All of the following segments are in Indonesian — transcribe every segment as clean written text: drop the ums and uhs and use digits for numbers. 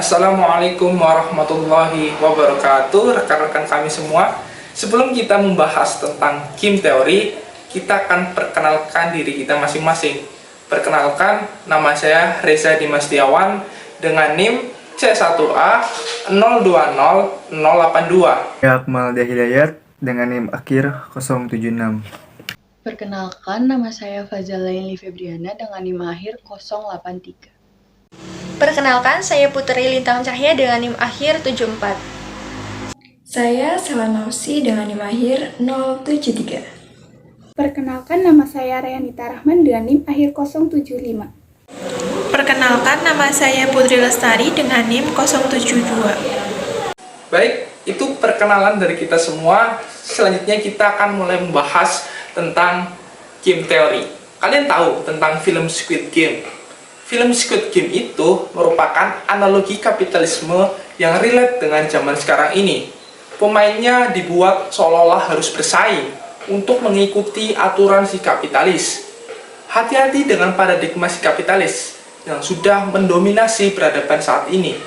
Assalamualaikum warahmatullahi wabarakatuh, rekan-rekan kami semua. Sebelum kita membahas tentang game teori, kita akan perkenalkan diri kita masing-masing. Perkenalkan, nama saya Reza Dimas Setiawan dengan NIM C1A 020082. Ya, Akmal Hidayat dengan NIM akhir 076. Perkenalkan, nama saya Fazal Lainli Febriana dengan NIM akhir 083. Perkenalkan, saya Putri Lintang Cahya dengan NIM akhir 74. Saya Selanausi dengan NIM akhir 073. Perkenalkan, nama saya Rayanita Rahman dengan NIM akhir 075. Perkenalkan, nama saya Putri Lestari dengan NIM 072. Baik, itu perkenalan dari kita semua. Selanjutnya kita akan mulai membahas tentang game teori. Kalian tahu tentang film Squid Game? Film Squid Game itu merupakan analogi kapitalisme yang relate dengan zaman sekarang ini. Pemainnya dibuat seolah-olah harus bersaing untuk mengikuti aturan si kapitalis. Hati-hati dengan paradigma si kapitalis yang sudah mendominasi peradaban saat ini.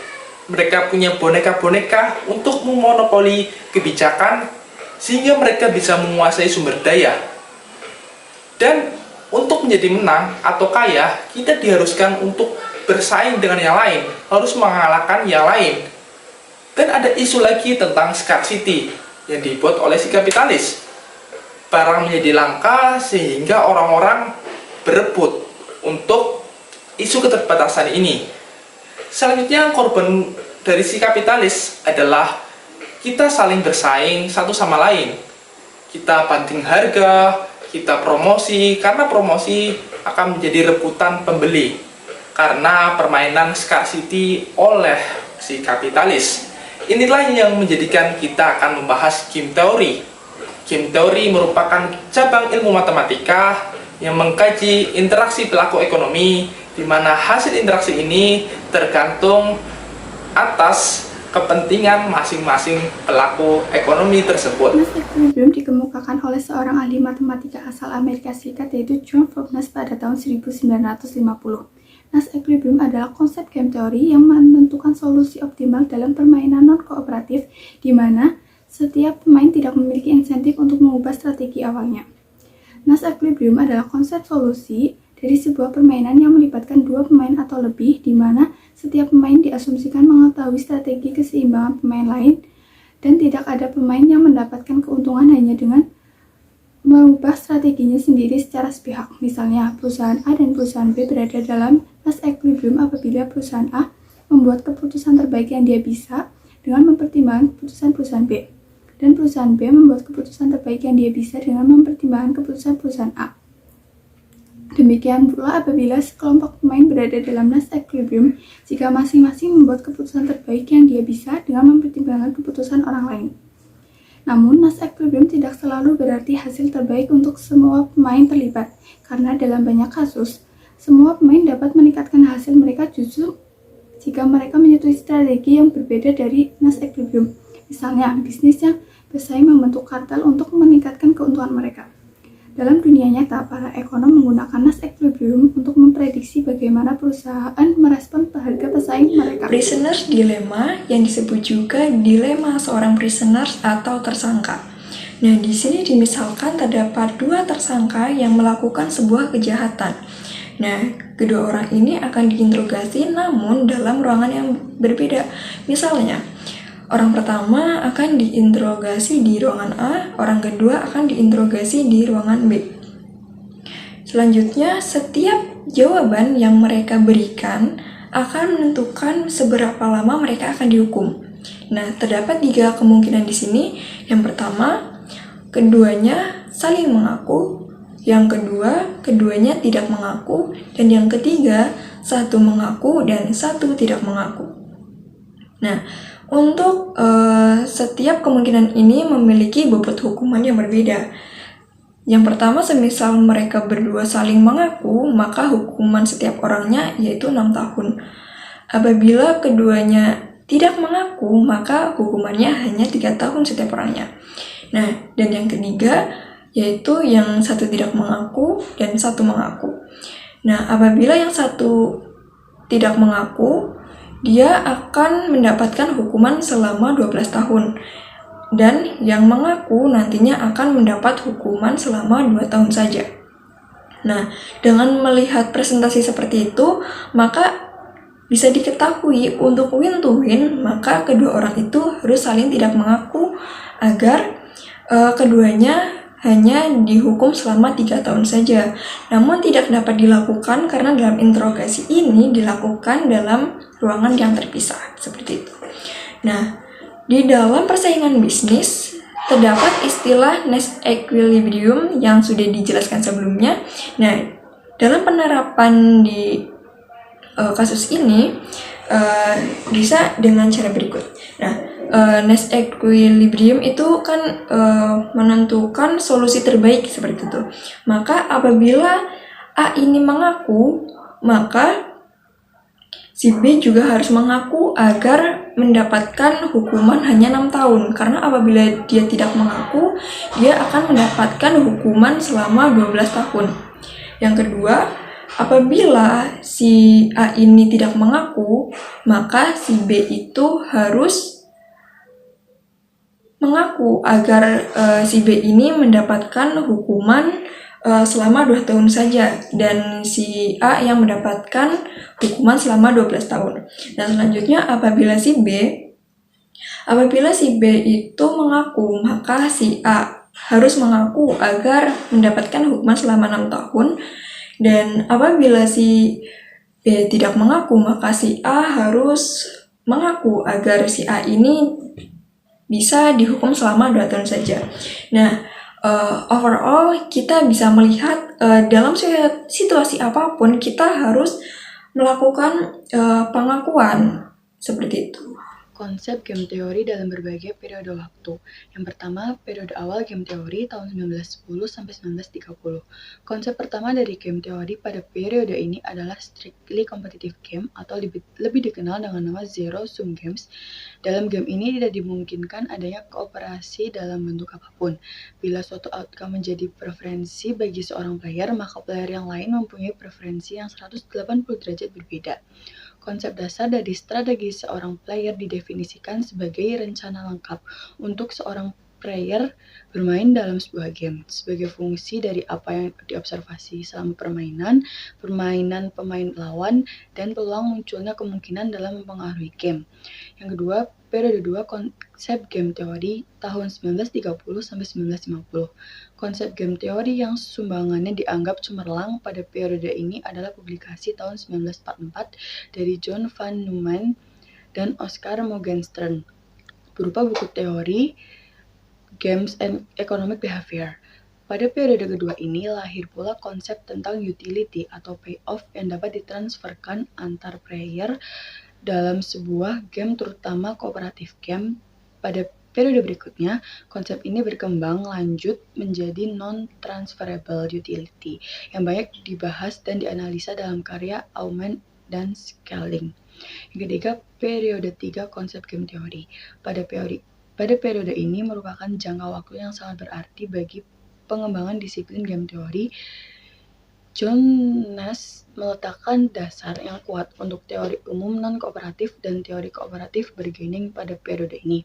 Mereka punya boneka-boneka untuk memonopoli kebijakan sehingga mereka bisa menguasai sumber daya. Dan untuk menjadi menang atau kaya, kita diharuskan untuk bersaing dengan yang lain, harus mengalahkan yang lain. Dan ada isu lagi tentang scarcity yang dibuat oleh si kapitalis. Barang menjadi langka sehingga orang-orang berebut untuk isu keterbatasan ini. Selanjutnya, korban dari si kapitalis adalah kita saling bersaing satu sama lain. Kita banting harga, kita promosi, karena promosi akan menjadi rebutan pembeli karena permainan scarcity oleh si kapitalis. Inilah yang menjadikan kita akan membahas game teori. Game teori merupakan cabang ilmu matematika yang mengkaji interaksi pelaku ekonomi, di mana hasil interaksi ini tergantung atas kepentingan masing-masing pelaku ekonomi tersebut. Mass equilibrium dikemukakan oleh seorang ahli matematika asal Amerika Serikat yaitu John Frobenius pada tahun 1950. Mass equilibrium adalah konsep game teori yang menentukan solusi optimal dalam permainan non-kooperatif di mana setiap pemain tidak memiliki insentif untuk mengubah strategi awalnya. Mass equilibrium adalah konsep solusi dari sebuah permainan yang melibatkan dua pemain atau lebih, di mana setiap pemain diasumsikan mengetahui strategi keseimbangan pemain lain dan tidak ada pemain yang mendapatkan keuntungan hanya dengan merubah strateginya sendiri secara sepihak. Misalnya, perusahaan A dan perusahaan B berada dalam mass equilibrium apabila perusahaan A membuat keputusan terbaik yang dia bisa dengan mempertimbangkan keputusan perusahaan B, dan perusahaan B membuat keputusan terbaik yang dia bisa dengan mempertimbangkan keputusan perusahaan A. Demikian pula apabila sekelompok pemain berada dalam mass equilibrium jika masing-masing membuat keputusan terbaik yang dia bisa dengan mempertimbangkan keputusan orang lain. Namun, mass equilibrium tidak selalu berarti hasil terbaik untuk semua pemain terlibat, karena dalam banyak kasus, semua pemain dapat meningkatkan hasil mereka justru jika mereka menyetujui strategi yang berbeda dari mass equilibrium. Misalnya, bisnis yang bersaing membentuk kartel untuk meningkatkan keuntungan mereka. Dalam dunia nyata, para ekonom menggunakan mass equilibrium untuk memprediksi bagaimana perusahaan merespon harga pesaing mereka. Prisoner's dilemma yang disebut juga dilema seorang prisoner atau tersangka. Nah, di sini dimisalkan terdapat dua tersangka yang melakukan sebuah kejahatan. Nah, kedua orang ini akan diinterogasi namun dalam ruangan yang berbeda. Misalnya, orang pertama akan diinterogasi di ruangan A, orang kedua akan diinterogasi di ruangan B. Selanjutnya, setiap jawaban yang mereka berikan akan menentukan seberapa lama mereka akan dihukum. Nah, terdapat 3 kemungkinan di sini. Yang pertama, keduanya saling mengaku. Yang kedua, keduanya tidak mengaku. Dan yang ketiga, satu mengaku dan satu tidak mengaku. Nah, untuk setiap kemungkinan ini memiliki bobot hukuman yang berbeda. Yang pertama, semisal mereka berdua saling mengaku, maka hukuman setiap orangnya yaitu 6 tahun. Apabila keduanya tidak mengaku, maka hukumannya hanya 3 tahun setiap orangnya. Nah, dan yang ketiga, yaitu yang satu tidak mengaku dan satu mengaku. Nah, apabila yang satu tidak mengaku, dia akan mendapatkan hukuman selama 12 tahun. Dan yang mengaku nantinya akan mendapat hukuman selama 2 tahun saja. Nah, dengan melihat presentasi seperti itu, maka bisa diketahui untuk win to win, maka kedua orang itu harus saling tidak mengaku agar keduanya hanya dihukum selama 3 tahun saja. Namun tidak dapat dilakukan karena dalam interogasi ini dilakukan dalam ruangan yang terpisah, seperti itu. Nah, di dalam persaingan bisnis, terdapat istilah Nash Equilibrium yang sudah dijelaskan sebelumnya. Nah, dalam penerapan di kasus ini bisa dengan cara berikut. Nah, Nash Equilibrium itu kan menentukan solusi terbaik seperti itu. Maka apabila A ini mengaku, maka si B juga harus mengaku agar mendapatkan hukuman hanya 6 tahun. Karena apabila dia tidak mengaku, dia akan mendapatkan hukuman selama 12 tahun. Yang kedua, apabila si A ini tidak mengaku, maka si B itu harus mengaku agar si B ini mendapatkan hukuman selama 2 tahun saja, dan si A yang mendapatkan hukuman selama 12 tahun. Dan selanjutnya apabila si B itu mengaku, maka si A harus mengaku agar mendapatkan hukuman selama 6 tahun. Dan apabila si B tidak mengaku, maka si A harus mengaku agar si A ini bisa dihukum selama 2 tahun saja. Nah, overall kita bisa melihat dalam situasi apapun kita harus melakukan pengakuan seperti itu. Konsep game teori dalam berbagai periode waktu. Yang pertama, periode awal game teori tahun 1910 sampai 1930. Konsep pertama dari game teori pada periode ini adalah strictly competitive game atau lebih dikenal dengan nama zero sum games. Dalam game ini tidak dimungkinkan adanya kooperasi dalam bentuk apapun. Bila suatu outcome menjadi preferensi bagi seorang player, maka player yang lain mempunyai preferensi yang 180 derajat berbeda. Konsep dasar dari strategi seorang player didefinisikan sebagai rencana lengkap untuk seorang player bermain dalam sebuah game, sebagai fungsi dari apa yang diobservasi selama permainan pemain lawan, dan peluang munculnya kemungkinan dalam mempengaruhi game. Yang kedua, periode 2 konsep game teori tahun 1930 sampai 1950. Konsep game teori yang sumbangannya dianggap cemerlang pada periode ini adalah publikasi tahun 1944 dari John van Neumann dan Oscar Morgenstern berupa buku teori Games and Economic Behavior. Pada periode kedua ini lahir pula konsep tentang utility atau payoff yang dapat ditransferkan antar player dalam sebuah game, terutama kooperatif game. Pada periode berikutnya, konsep ini berkembang lanjut menjadi non-transferable utility yang banyak dibahas dan dianalisa dalam karya Aumann dan Schelling. Yang ketiga, periode 3 konsep game teori. Pada periode ini merupakan jangka waktu yang sangat berarti bagi pengembangan disiplin game teori. John Nash meletakkan dasar yang kuat untuk teori umum non-kooperatif dan teori kooperatif bergaining pada periode ini.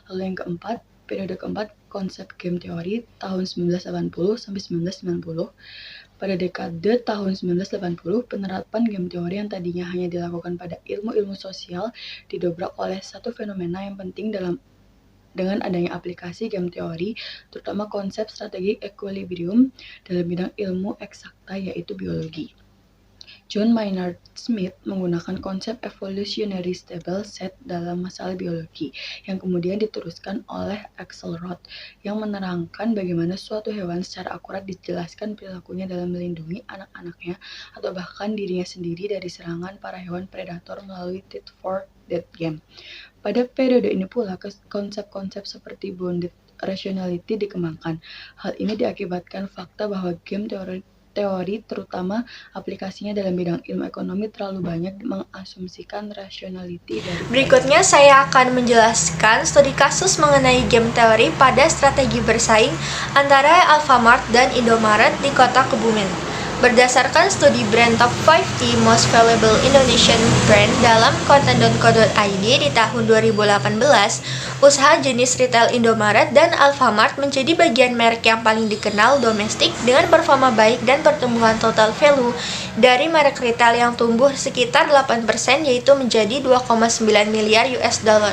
Lalu yang keempat, periode keempat konsep game teori tahun 1980 sampai 1990. Pada dekade tahun 1980, penerapan game teori yang tadinya hanya dilakukan pada ilmu-ilmu sosial didobrak oleh satu fenomena yang penting dengan adanya aplikasi game teori, terutama konsep strategi equilibrium dalam bidang ilmu eksakta, yaitu biologi. John Maynard Smith menggunakan konsep evolutionary stable set dalam masalah biologi, yang kemudian diteruskan oleh Axelrod, yang menerangkan bagaimana suatu hewan secara akurat dijelaskan perilakunya dalam melindungi anak-anaknya atau bahkan dirinya sendiri dari serangan para hewan predator melalui tit for tat game. Pada periode ini pula konsep-konsep seperti bounded rationality dikembangkan. Hal ini diakibatkan fakta bahwa game teori terutama aplikasinya dalam bidang ilmu ekonomi terlalu banyak mengasumsikan rationality dari. Berikutnya saya akan menjelaskan studi kasus mengenai game teori pada strategi bersaing antara Alfamart dan Indomaret di kota Kebumen. Berdasarkan studi brand Top 50 Most Valuable Indonesian Brand dalam konten.co.id di tahun 2018, usaha jenis retail Indomaret dan Alfamart menjadi bagian merek yang paling dikenal domestik dengan performa baik dan pertumbuhan total value dari merek retail yang tumbuh sekitar 8% yaitu menjadi 2,9 miliar US dollar.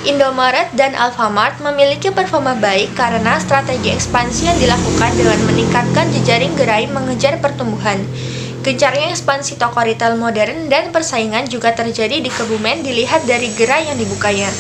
Indomaret dan Alfamart memiliki performa baik karena strategi ekspansi yang dilakukan dengan meningkatkan jejaring gerai mengejar pertumbuhan. Gencarnya ekspansi toko retail modern dan persaingan juga terjadi di Kebumen dilihat dari gerai yang dibukanya.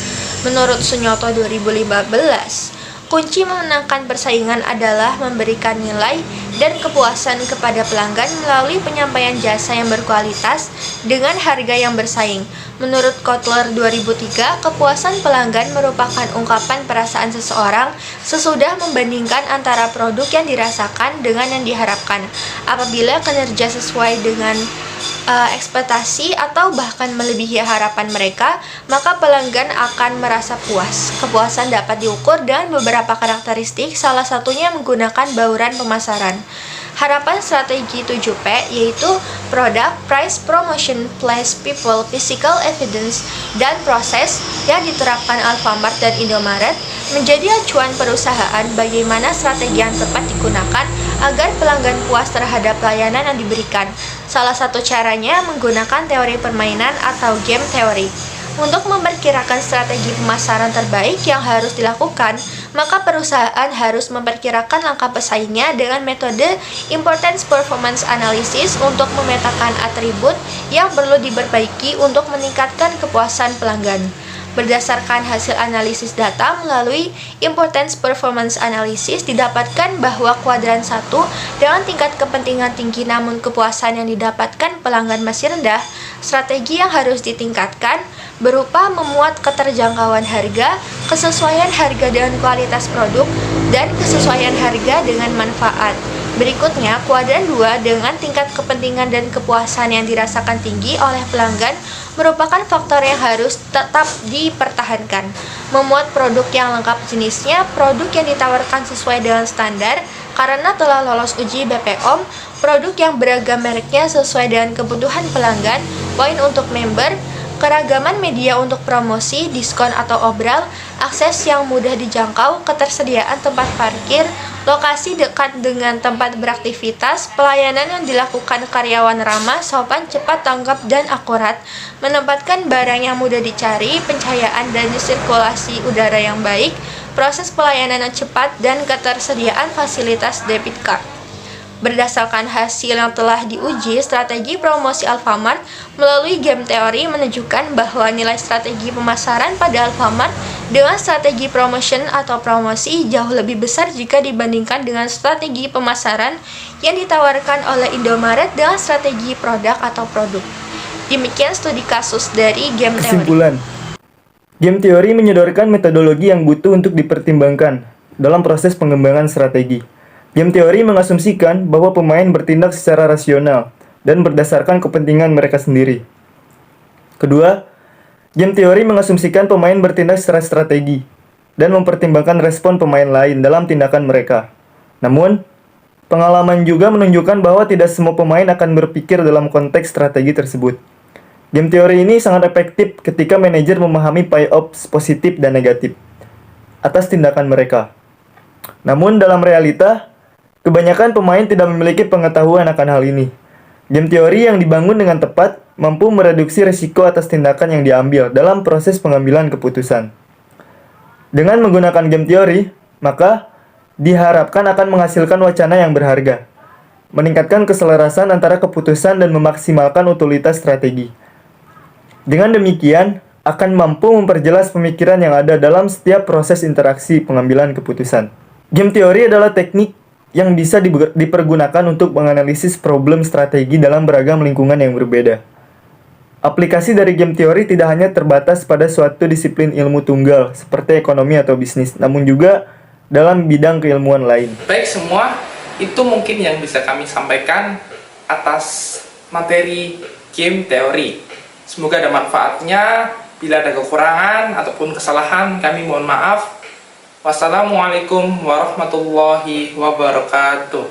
Menurut Sunyoto 2015, kunci memenangkan persaingan adalah memberikan nilai dan kepuasan kepada pelanggan melalui penyampaian jasa yang berkualitas dengan harga yang bersaing. Menurut Kotler 2003, kepuasan pelanggan merupakan ungkapan perasaan seseorang sesudah membandingkan antara produk yang dirasakan dengan yang diharapkan. Apabila kinerja sesuai dengan ekspektasi atau bahkan melebihi harapan mereka, maka pelanggan akan merasa puas. Kepuasan dapat diukur dengan beberapa karakteristik, salah satunya menggunakan bauran pemasaran. Harapan strategi 7P yaitu Product, Price, Promotion, Place, People, Physical Evidence, dan proses yang diterapkan Alfamart dan Indomaret menjadi acuan perusahaan bagaimana strategi yang tepat digunakan agar pelanggan puas terhadap layanan yang diberikan. Salah satu caranya menggunakan teori permainan atau game theory. Untuk memperkirakan strategi pemasaran terbaik yang harus dilakukan, maka perusahaan harus memperkirakan langkah pesaingnya dengan metode Importance Performance Analysis untuk memetakan atribut yang perlu diperbaiki untuk meningkatkan kepuasan pelanggan. Berdasarkan hasil analisis data melalui Importance Performance Analysis didapatkan bahwa kuadran 1 dengan tingkat kepentingan tinggi namun kepuasan yang didapatkan pelanggan masih rendah, strategi yang harus ditingkatkan berupa memuat keterjangkauan harga, kesesuaian harga dengan kualitas produk, dan kesesuaian harga dengan manfaat. Berikutnya, kuadran 2 dengan tingkat kepentingan dan kepuasan yang dirasakan tinggi oleh pelanggan merupakan faktor yang harus tetap dipertahankan. Memuat produk yang lengkap jenisnya, produk yang ditawarkan sesuai dengan standar karena telah lolos uji BPOM, produk yang beragam mereknya sesuai dengan kebutuhan pelanggan, poin untuk member, keragaman media untuk promosi, diskon atau obral, akses yang mudah dijangkau, ketersediaan tempat parkir, lokasi dekat dengan tempat beraktivitas, pelayanan yang dilakukan karyawan ramah, sopan, cepat tanggap, dan akurat, menempatkan barang yang mudah dicari, pencahayaan dan sirkulasi udara yang baik, proses pelayanan yang cepat, dan ketersediaan fasilitas debit card. Berdasarkan hasil yang telah diuji, strategi promosi Alfamart melalui game teori menunjukkan bahwa nilai strategi pemasaran pada Alfamart dengan strategi promotion atau promosi jauh lebih besar jika dibandingkan dengan strategi pemasaran yang ditawarkan oleh Indomaret dengan strategi produk atau produk. Demikian studi kasus dari game teori. Kesimpulan, game teori menyodorkan metodologi yang butuh untuk dipertimbangkan dalam proses pengembangan strategi. Game teori mengasumsikan bahwa pemain bertindak secara rasional dan berdasarkan kepentingan mereka sendiri. Kedua, game teori mengasumsikan pemain bertindak secara strategi dan mempertimbangkan respon pemain lain dalam tindakan mereka. Namun, pengalaman juga menunjukkan bahwa tidak semua pemain akan berpikir dalam konteks strategi tersebut. Game teori ini sangat efektif ketika manajer memahami payoffs positif dan negatif atas tindakan mereka. Namun dalam realita, kebanyakan pemain tidak memiliki pengetahuan akan hal ini. Game teori yang dibangun dengan tepat mampu mereduksi risiko atas tindakan yang diambil dalam proses pengambilan keputusan. Dengan menggunakan game teori, maka diharapkan akan menghasilkan wacana yang berharga, meningkatkan keselarasan antara keputusan dan memaksimalkan utilitas strategi. Dengan demikian, akan mampu memperjelas pemikiran yang ada dalam setiap proses interaksi pengambilan keputusan. Game teori adalah teknik yang bisa dipergunakan untuk menganalisis problem strategi dalam beragam lingkungan yang berbeda. Aplikasi dari game teori tidak hanya terbatas pada suatu disiplin ilmu tunggal seperti ekonomi atau bisnis, namun juga dalam bidang keilmuan lain. Baik semua, itu mungkin yang bisa kami sampaikan atas materi game teori. Semoga ada manfaatnya. Bila ada kekurangan ataupun kesalahan, kami mohon maaf. Wassalamualaikum warahmatullahi wabarakatuh.